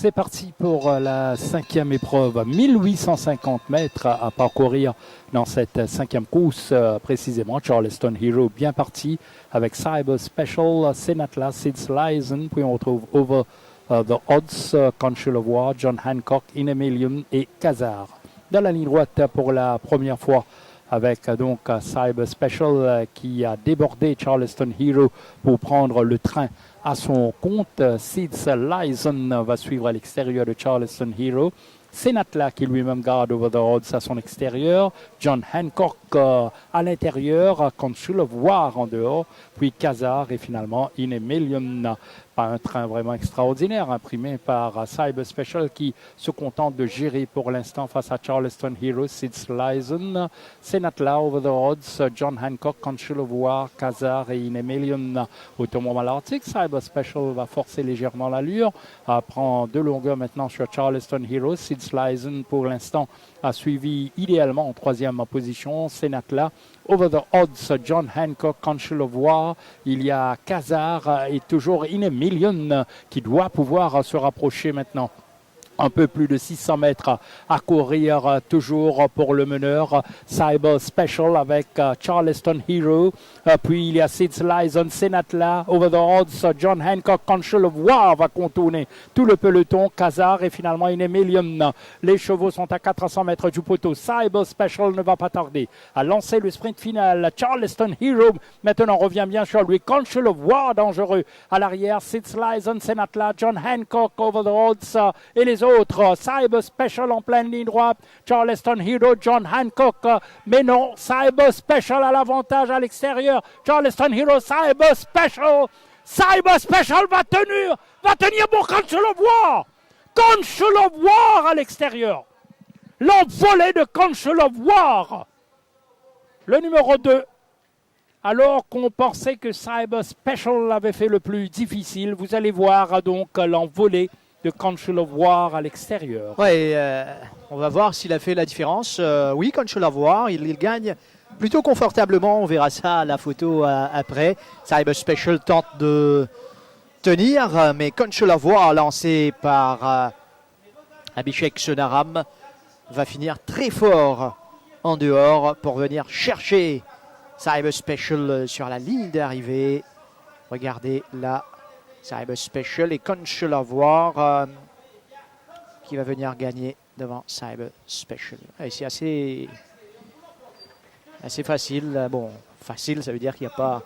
C'est parti pour la cinquième épreuve, 1850 mètres à parcourir dans cette cinquième course, précisément. Charleston Hero bien parti avec Cyber Special, Senatla, Sid's Liaison, puis on retrouve Over the Odds, Conchal of War, John Hancock, In a Million et Kazar. Dans la ligne droite pour la première fois avec donc Cyber Special qui a débordé Charleston Hero pour prendre le train à son compte. Sid's Liaison va suivre à l'extérieur de Charleston Hero. Senatla qui lui-même garde Over the Odds à son extérieur. John Hancock à l'intérieur. Conchal of War en dehors. Puis Kazar et finalement In a Million. Un train vraiment extraordinaire imprimé par Cyber Special qui se contente de gérer pour l'instant face à Charleston Hero, Sid's Liaison, Senatla, Over the Odds, John Hancock, Conchal of War, Kazar et In a Million. Automobile Arctic, Cyber Special va forcer légèrement l'allure, prend de longueur maintenant sur Charleston Hero, Sid's Liaison pour l'instant a suivi idéalement en troisième position, Senatla, Over the Odds, John Hancock, Conchal of War. Il y a Kazar et toujours In a Million qui doit pouvoir se rapprocher maintenant. Un peu plus de 600 mètres à courir toujours pour le meneur Cyber Special avec Charleston Hero. Puis il y a Sid's Liaison, Senatla, Over the Odds, John Hancock, Conchal of War va contourner tout le peloton. Kazar et finalement In a Million. Les chevaux sont à 400 mètres du poteau. Cyber Special ne va pas tarder à lancer le sprint final. Charleston Hero maintenant revient bien sur lui. Conchal of War dangereux à l'arrière. Sid's Liaison, Senatla, John Hancock, Over the Odds et les autres. Cyber Special en pleine ligne droite. Charleston Hero, John Hancock. Mais non, Cyber Special à l'avantage à l'extérieur. Charleston Hero, Cyber Special. Cyber Special va tenir pour Conchal of War. Conchal of War à l'extérieur. L'envolée de Conchal of War. Le numéro 2. Alors qu'on pensait que Cyber Special avait fait le plus difficile, vous allez voir donc l'envolée de Conchal of War à l'extérieur. Oui, on va voir s'il a fait la différence. Oui, Conchal of War, il gagne plutôt confortablement. On verra ça à la photo après. Cyber Special tente de tenir, mais Conchal of War, lancé par Abhishek Sonaram, va finir très fort en dehors pour venir chercher Cyber Special sur la ligne d'arrivée. Regardez là. Cyber Special et Conchal of War qui va venir gagner devant Cyber Special. Et c'est assez facile. Bon, facile, ça veut dire qu'il n'y a pas